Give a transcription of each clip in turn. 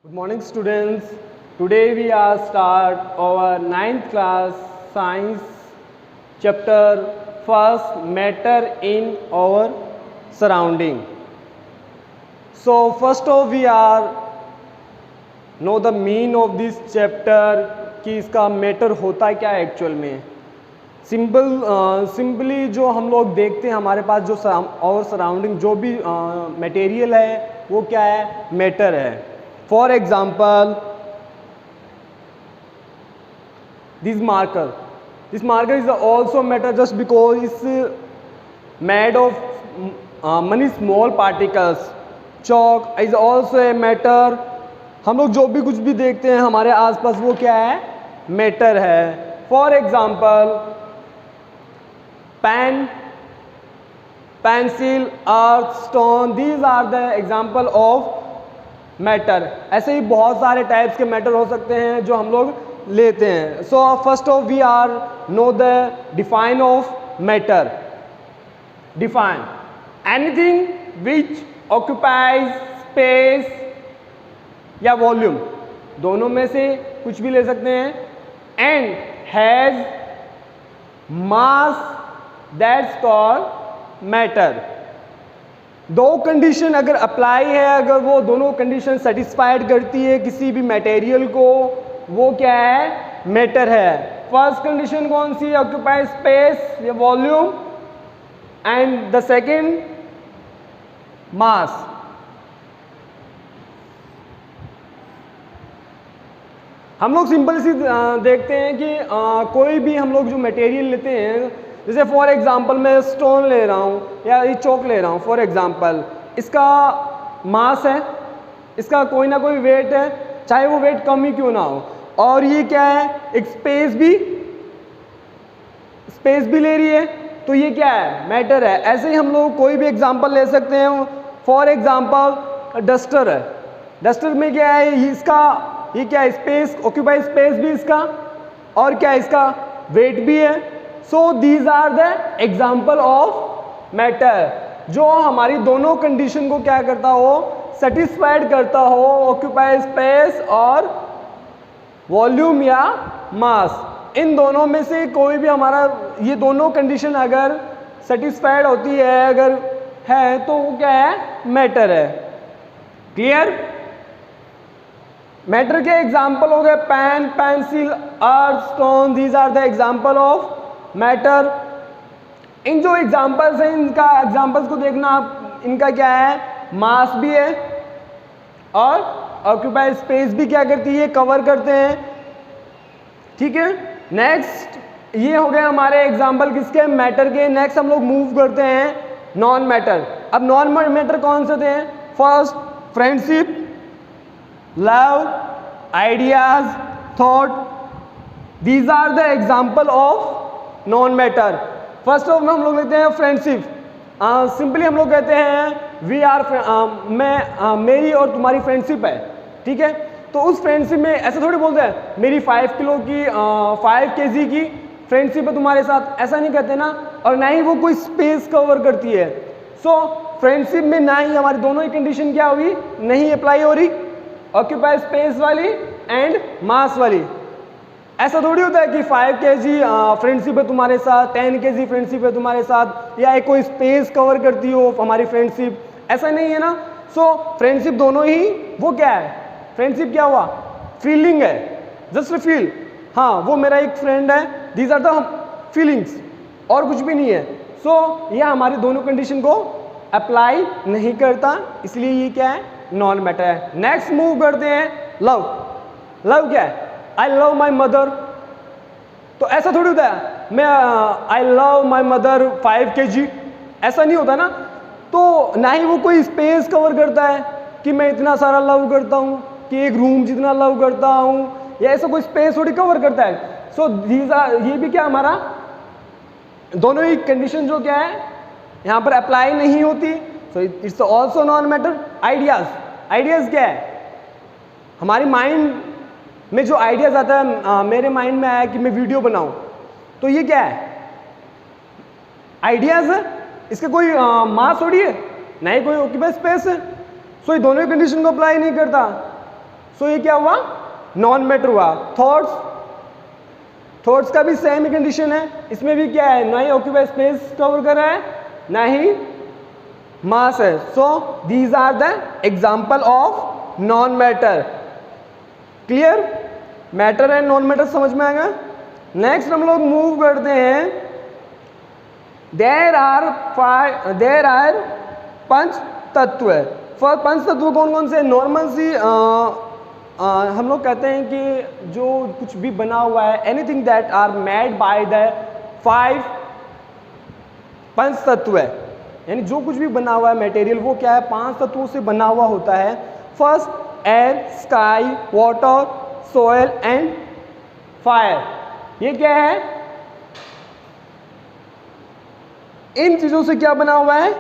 Good morning students. Today we are start our ninth class science chapter first matter in our surrounding. So first of we are know the mean of this chapter कि इसका matter होता है क्या actual में. Simply जो हम लोग देखते हैं हमारे पास जो और सराउंडिंग जो भी मटेरियल है वो क्या है, मैटर है. For example this marker is also matter just because it's made of many small particles. Chalk is also a matter. हम लोग जो भी कुछ भी देखते हैं हमारे आसपास वो क्या है, मैटर है. For example pen, pencil, earth, stone, these are the example of matter. ऐसे ही बहुत सारे टाइप्स के मैटर हो सकते हैं जो हम लोग लेते हैं. So first of we are know the define of matter. Define anything which occupies space या वॉल्यूम, दोनों में से कुछ भी ले सकते हैं. And has mass that's called matter. दो कंडीशन अगर अप्लाई है, अगर वो दोनों कंडीशन सेटिस्फाइड करती है किसी भी मटेरियल को, वो क्या है, मैटर है. फर्स्ट कंडीशन कौन सी, ऑक्यूपाई स्पेस या वॉल्यूम. एंड द सेकंड मास. हम लोग सिंपल सी देखते हैं कि कोई भी हम लोग जो मटेरियल लेते हैं, जैसे फॉर एग्जांपल मैं स्टोन ले रहा हूँ या ये चौक ले रहा हूँ फॉर एग्जांपल, इसका मास है, इसका कोई ना कोई वेट है, चाहे वो वेट कम ही क्यों ना हो. और ये क्या है, एक स्पेस भी ले रही है, तो ये क्या है, मैटर है. ऐसे ही हम लोग कोई भी एग्जांपल ले सकते हैं. फॉर एग्जांपल डस्टर है. डस्टर में क्या है, इसका ये क्या है, स्पेस, ऑक्यूपाई स्पेस भी इसका, और क्या है, इसका वेट भी है. So these are the example of matter जो हमारी दोनों कंडीशन को क्या करता हो, सेटिस्फाइड करता हो, ऑक्यूपाई स्पेस और वॉल्यूम या मास. इन दोनों में से कोई भी हमारा ये दोनों कंडीशन अगर सेटिस्फाइड होती है, अगर है, तो वो क्या है, मैटर है. क्लियर. मैटर के एग्जाम्पल हो गए pen, pencil, earth, stone, these are the example of matter. इन जो एग्जाम्पल्स हैं इनका एग्जाम्पल्स को देखना आप, इनका क्या है, मास भी है और ऑक्यूपाई स्पेस भी क्या करती है, कवर करते हैं. ठीक है. नेक्स्ट ये हो गए हमारे एग्जाम्पल किसके, मैटर के. नेक्स्ट हम लोग मूव करते हैं नॉन मैटर. अब नॉन मैटर कौन से थे, first friendship, love, ideas, thought, these are the example of non matter. First of हम लोग लेते हैं फ्रेंडशिप. सिंपली हम लोग कहते हैं वी आर, मेरी और तुम्हारी फ्रेंडशिप है. ठीक है. तो उस फ्रेंडशिप में ऐसे थोड़ी बोलते हैं मेरी 5 किलो की 5 kg की फ्रेंडशिप है तुम्हारे साथ, ऐसा नहीं कहते ना. और ना ही वो कोई स्पेस कवर करती है. सो फ्रेंडशिप में ना ही हमारी दोनों ही कंडीशन क्या हुई, नहीं अप्लाई हो रही, ऑक्यूपाई स्पेस वाली एंड मास वाली. ऐसा थोड़ी होता है कि 5 kg फ्रेंडशिप है तुम्हारे साथ, 10 kg फ्रेंडशिप है तुम्हारे साथ, या एक कोई स्पेस कवर करती हो हमारी फ्रेंडशिप, ऐसा नहीं है ना. सो फ्रेंडशिप दोनों ही, वो क्या है, फ्रेंडशिप क्या हुआ, फीलिंग है, जस्ट फील. हाँ वो मेरा एक फ्रेंड है, दीज आर द फीलिंग्स, और कुछ भी नहीं है. सो यह हमारी दोनों कंडीशन को अप्लाई नहीं करता, इसलिए ये क्या है, नॉन मैटर है. नेक्स्ट मूव करते हैं लव. लव क्या है, आई लव माई मदर. तो ऐसा थोड़ी होता है मैं I love my mother 5 kg, ऐसा नहीं होता ना. तो ना ही वो कोई स्पेस कवर करता है कि मैं इतना सारा लव करता हूँ, कि एक रूम जितना लव करता हूँ, या ऐसा कोई स्पेस थोड़ी कवर करता है. सो दीज आर, ये भी क्या हमारा दोनों ही कंडीशन जो क्या है यहाँ पर अप्लाई नहीं होती. So it's also non matter. Ideas, ideas क्या है, हमारी माइंड में जो आइडियाज आता है, मेरे माइंड में आया कि मैं वीडियो बनाऊं, तो ये क्या है, आइडियाज है. इसका कोई मास थोड़ी है, ना ही कोई ऑक्यूपाई स्पेस है. सो ये दोनों ही कंडीशन को अप्लाई नहीं करता. सो ये क्या हुआ, नॉन मैटर हुआ। थॉट्स का भी सेम कंडीशन है, इसमें भी क्या है, ना ही ऑक्यूपाई स्पेस कवर कर रहा है ना ही मास है। So these are the example of non matter. Clear, matter and non matter समझ में आएगा। नेक्स्ट हम लोग मूव करते हैं, देर आर पंच तत्व। पंच तत्व कौन कौन से, नॉर्मल सी हम लोग कहते हैं कि जो कुछ भी बना हुआ है, anything that are made by the 5 पंच तत्व है, यानी जो कुछ भी बना हुआ है मटेरियल वो क्या है, 5 तत्वों से बना हुआ होता है। First air, sky, water, soil and fire. ये क्या है, इन चीजों से क्या बना हुआ है,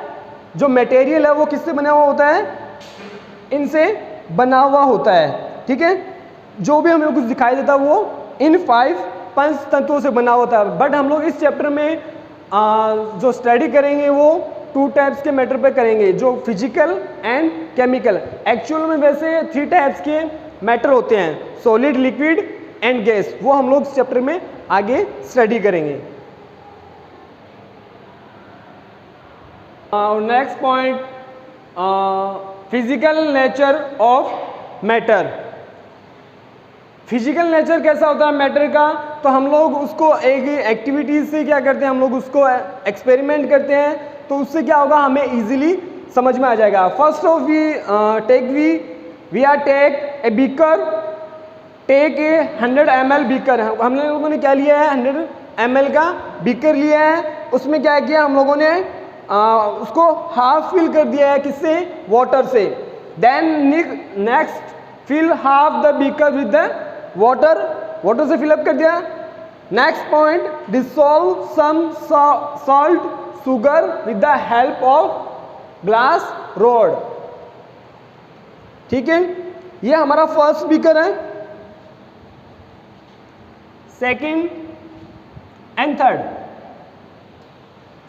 जो मटेरियल है वो किससे बना हुआ होता है, इनसे बना हुआ होता है। ठीक है, जो भी हमें कुछ दिखाई देता है वो इन 5 पंच तत्वों से बना होता है। बट हम लोग इस चैप्टर में जो स्टडी करेंगे वो 2 टाइप्स के मैटर पे करेंगे, जो फिजिकल एंड केमिकल। एक्चुअल में वैसे 3 टाइप्स के मैटर होते हैं, सॉलिड, लिक्विड एंड गैस। वो हम लोग इस चैप्टर में आगे स्टडी करेंगे। Next point, physical nature of matter. Physical nature कैसा होता है मैटर का, तो हम लोग उसको एक एक्टिविटीज से क्या करते हैं, हम लोग उसको एक्सपेरिमेंट करते हैं, तो उससे क्या होगा, हमें इजीली समझ में आ जाएगा। First of we are take a beaker, take a 100 ml beaker. हम लोगों ने क्या लिया है, 100 ml का बीकर लिया है। उसमें क्या किया हम लोगों ने, उसको हाफ फिल कर दिया है, किससे, वाटर से। Then next fill half the beaker with the water से फिलअप कर दिया। Next point, dissolve some salt sugar with the help of glass rod. ठीक है, ये हमारा फर्स्ट बीकर है। Second and third.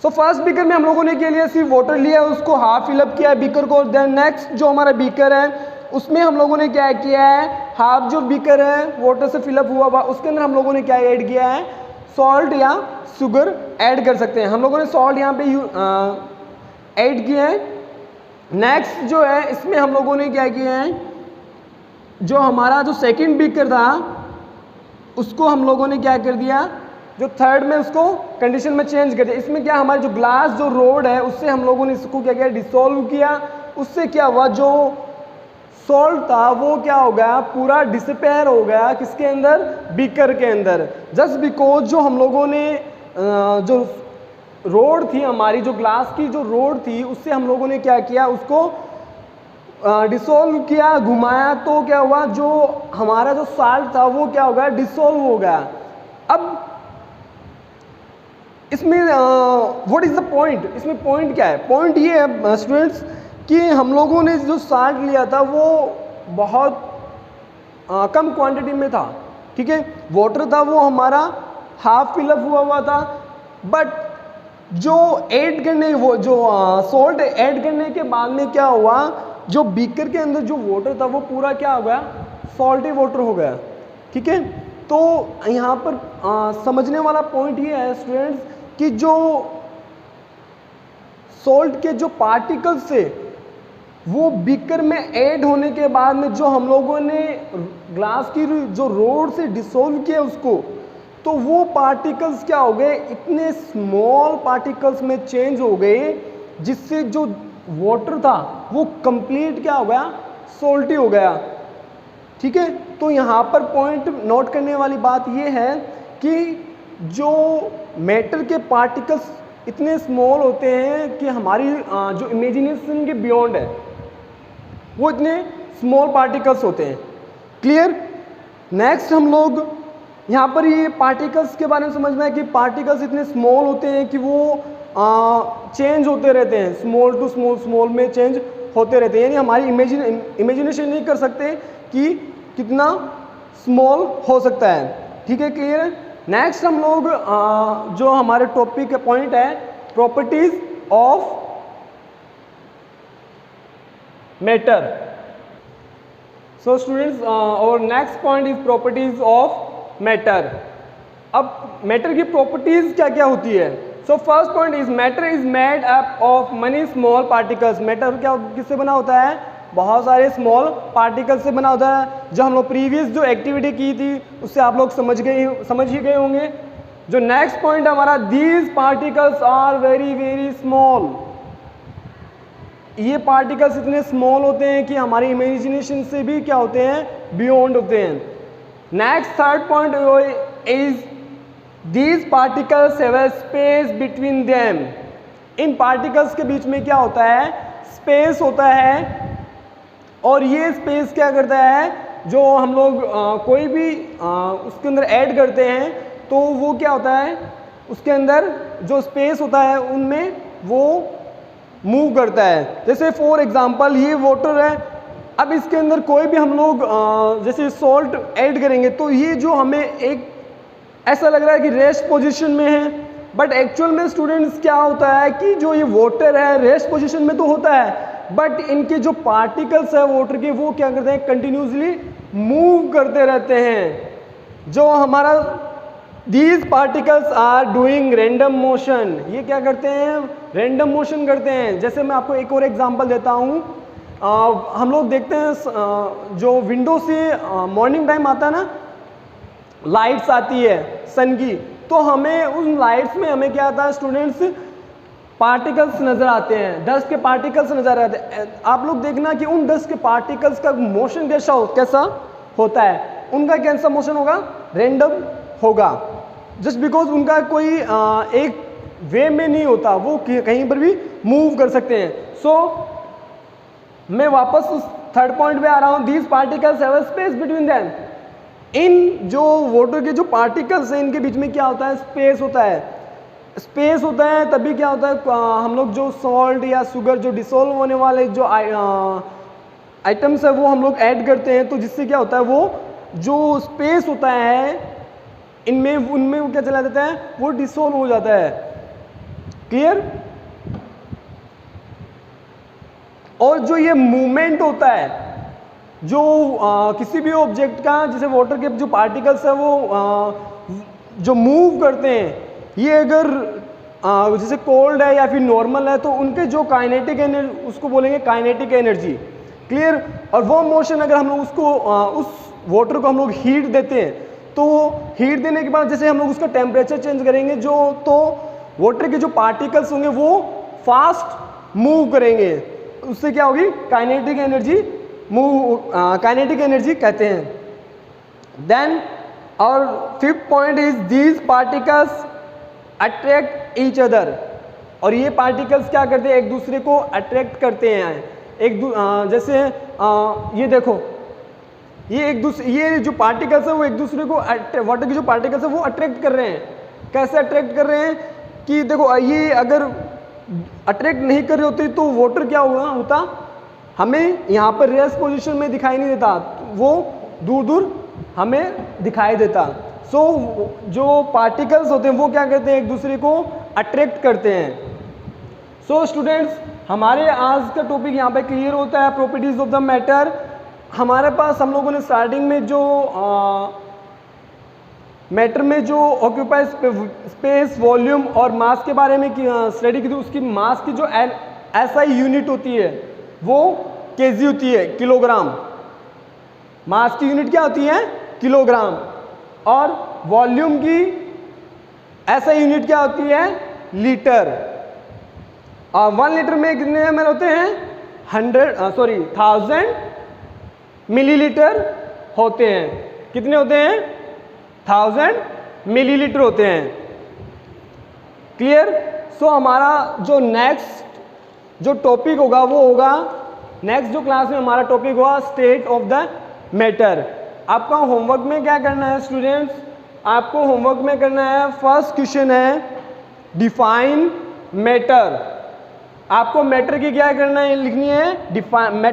So first beaker में हम लोगों ने के लिए सिर्फ वाटर लिया, उसको हाफ फिलअप किया बीकर को। देन नेक्स्ट जो हमारा बीकर है उसमें हम लोगों ने क्या किया है, हाफ जो बीकर है वाटर से फिलअप हुआ उसके अंदर हम लोगों ने क्या ऐड किया है, सॉल्ट या शुगर ऐड कर सकते हैं। हम लोगों ने सॉल्ट यहाँ पे ऐड किया है। नेक्स्ट जो है इसमें हम लोगों ने क्या किया है, जो हमारा जो सेकंड बीकर था उसको हम लोगों ने क्या कर दिया, जो थर्ड में उसको कंडीशन में चेंज कर दिया। इसमें क्या हमारे जो ग्लास जो रोड है उससे हम लोगों ने इसको क्या किया, डिसॉल्व किया। उससे क्या हुआ, जो सॉल्ट था वो क्या हो गया, पूरा डिसअपेयर हो गया, किसके अंदर, बीकर के अंदर। जस्ट बिकॉज जो हम लोगों ने जो रोड थी हमारी, जो ग्लास की जो रोड थी, उससे हम लोगों ने क्या किया, उसको डिसॉल्व किया, घुमाया, तो क्या हुआ, जो हमारा जो साल्ट था वो क्या हो गया, डिसॉल्व हो गया। अब इसमें व्हाट इज द पॉइंट, इसमें पॉइंट क्या है, पॉइंट ये है स्टूडेंट्स कि हम लोगों ने जो साल्ट लिया था वो बहुत कम क्वांटिटी में था। ठीक है, वाटर था वो हमारा हाफ फिलअप हुआ था। बट जो ऐड करने, वो जो सॉल्ट ऐड करने के बाद में क्या हुआ, जो बीकर के अंदर जो वाटर था वो पूरा क्या हो गया, सॉल्टी वाटर हो गया। ठीक है, तो यहाँ पर समझने वाला पॉइंट ये है स्टूडेंट्स कि जो सॉल्ट के जो पार्टिकल्स थे वो बीकर में ऐड होने के बाद में जो हम लोगों ने ग्लास की जो रोड से डिसॉल्व किया उसको, तो वो पार्टिकल्स क्या हो गए, इतने स्मॉल पार्टिकल्स में चेंज हो गए जिससे जो वाटर था वो कंप्लीट क्या हो गया, सॉल्टी हो गया। ठीक है, तो यहाँ पर पॉइंट नोट करने वाली बात ये है कि जो मैटर के पार्टिकल्स इतने स्मॉल होते हैं कि हमारी जो इमेजिनेशन के बियॉन्ड है, वो इतने स्मॉल पार्टिकल्स होते हैं। क्लियर। नेक्स्ट हम लोग यहाँ पर ये पार्टिकल्स के बारे में समझना है कि पार्टिकल्स इतने स्मॉल होते हैं कि वो चेंज होते रहते हैं, स्मॉल टू स्मॉल, स्मॉल में चेंज होते रहते हैं, यानी हमारी इमेजिनेशन नहीं कर सकते कि कितना स्मॉल हो सकता है। ठीक है, क्लियर है। नेक्स्ट हम लोग जो हमारे टॉपिक का पॉइंट है, properties of matter. So students, और next point is properties of matter. अब मैटर की प्रॉपर्टीज क्या क्या होती है? So first point is matter is made up of many small particles. Matter क्या किससे बना होता है? बहुत सारे स्मॉल पार्टिकल्स से बना होता है। जो हम लोग प्रीवियस जो एक्टिविटी की थी उससे आप लोग समझ ही गए होंगे। जो नेक्स्ट पॉइंट हमारा, these particles are very very small. ये पार्टिकल्स इतने स्मॉल होते हैं कि हमारी इमेजिनेशन से भी क्या होते हैं? बियॉन्ड होते हैं। Next third point is these particles have a space between them. In particles के बीच में क्या होता है? स्पेस होता है। और ये स्पेस क्या करता है? जो हम लोग कोई भी उसके अंदर ऐड करते हैं तो वो क्या होता है? उसके अंदर जो स्पेस होता है उनमें वो मूव करता है। जैसे फॉर एग्जांपल ये वाटर है, अब इसके अंदर कोई भी हम लोग जैसे सॉल्ट ऐड करेंगे तो ये जो हमें एक ऐसा लग रहा है कि रेस्ट पोजीशन में है, बट एक्चुअल में स्टूडेंट्स क्या होता है कि जो ये वाटर है रेस्ट पोजीशन में तो होता है, बट इनके जो पार्टिकल्स है वाटर के वो क्या करते हैं? कंटिन्यूसली मूव करते रहते हैं। जो हमारा these particles are doing random motion. ये क्या करते हैं? रैंडम मोशन करते हैं। जैसे मैं आपको एक और एग्जांपल देता हूँ। हम लोग देखते हैं जो विंडो से मॉर्निंग टाइम आता है ना, लाइट्स आती है सन की, तो हमें उन लाइट्स में हमें क्या आता है स्टूडेंट्स? पार्टिकल्स नजर आते हैं, डस्ट के पार्टिकल्स नजर आते हैं। आप लोग देखना कि उन डस्ट के पार्टिकल्स का मोशन कैसा होता है? उनका कैसा मोशन होगा? रैंडम होगा। जस्ट बिकॉज उनका कोई एक वे में नहीं होता, वो कहीं पर भी मूव कर सकते हैं। सो मैं वापस उस थर्ड पॉइंट पे आ रहा हूँ। These particles have a space between them. इन जो वाटर के जो पार्टिकल्स हैं इनके बीच में क्या होता है? स्पेस होता है। स्पेस होता है तभी क्या होता है? हम लोग जो सॉल्ट या शुगर जो डिसॉल्व होने वाले जो आइटम्स है वो हम लोग ऐड करते हैं, तो जिससे क्या होता है? वो जो स्पेस होता है इनमें उनमें वो क्या चला जाता है? वो डिसॉल्व हो जाता है। क्लियर? और जो ये मूवमेंट होता है जो किसी भी ऑब्जेक्ट का, जैसे वाटर के जो पार्टिकल्स है वो जो मूव करते हैं, ये अगर जैसे कोल्ड है या फिर नॉर्मल है तो उनके जो काइनेटिक एनर्जी उसको बोलेंगे काइनेटिक एनर्जी। क्लियर? और वो मोशन अगर हम लोग उसको उस वाटर को हम लोग हीट देते हैं तो हीट देने के बाद जैसे हम लोग उसका टेम्परेचर चेंज करेंगे जो, तो वाटर के जो पार्टिकल्स होंगे वो फास्ट मूव करेंगे। उससे क्या होगी? काइनेटिक एनर्जी काइनेटिक एनर्जी कहते हैं। देन और fifth point is these particles attract each other. और ये पार्टिकल्स क्या करते हैं? एक दूसरे को अट्रैक्ट करते हैं। जैसे ये देखो, ये जो पार्टिकल्स है वो एक दूसरे को वाटर के जो पार्टिकल्स है वो अट्रैक्ट कर रहे हैं। कैसे अट्रैक्ट कर रहे हैं? कि देखो ये अगर अट्रैक्ट नहीं कर रहे होते तो वाटर क्या होता? हमें यहाँ पर रेस्ट पोजीशन में दिखाई नहीं देता, वो दूर दूर हमें दिखाई देता। सो जो पार्टिकल्स होते हैं वो क्या करते हैं? एक दूसरे को अट्रैक्ट करते हैं। सो स्टूडेंट्स, हमारे आज का टॉपिक यहाँ पे क्लियर होता है, प्रॉपर्टीज ऑफ द मैटर। हमारे पास हम लोगों ने स्टार्टिंग में जो मैटर में जो ऑक्यूपाई स्पेस, वॉल्यूम और मास के बारे में स्टडी की थी, उसकी मास की जो SI यूनिट होती है वो केजी होती है, किलोग्राम। मास की यूनिट क्या होती है? किलोग्राम। और वॉल्यूम की SI यूनिट क्या होती है? लीटर। और 1 लीटर में कितने ml होते हैं? 1000 मिलीलीटर होते हैं। कितने होते हैं? 1000 मिलीलीटर होते हैं। क्लियर? सो हमारा जो नेक्स्ट जो टॉपिक होगा वो होगा, नेक्स्ट जो क्लास में हमारा टॉपिक होगा स्टेट ऑफ द मैटर। आपका होमवर्क में क्या करना है स्टूडेंट्स? आपको होमवर्क में करना है, फर्स्ट क्वेश्चन है डिफाइन मैटर। आपको मैटर की क्या करना है? लिखनी है,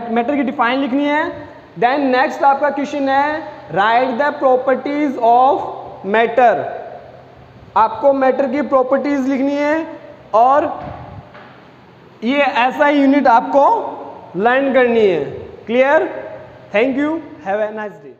मैटर की डिफाइन लिखनी है। देन नेक्स्ट आपका क्वेश्चन है right the properties of matter. आपको मैटर की प्रॉपर्टीज लिखनी है और ये SI यूनिट आपको लर्न करनी है। Clear? Thank you, have a nice day.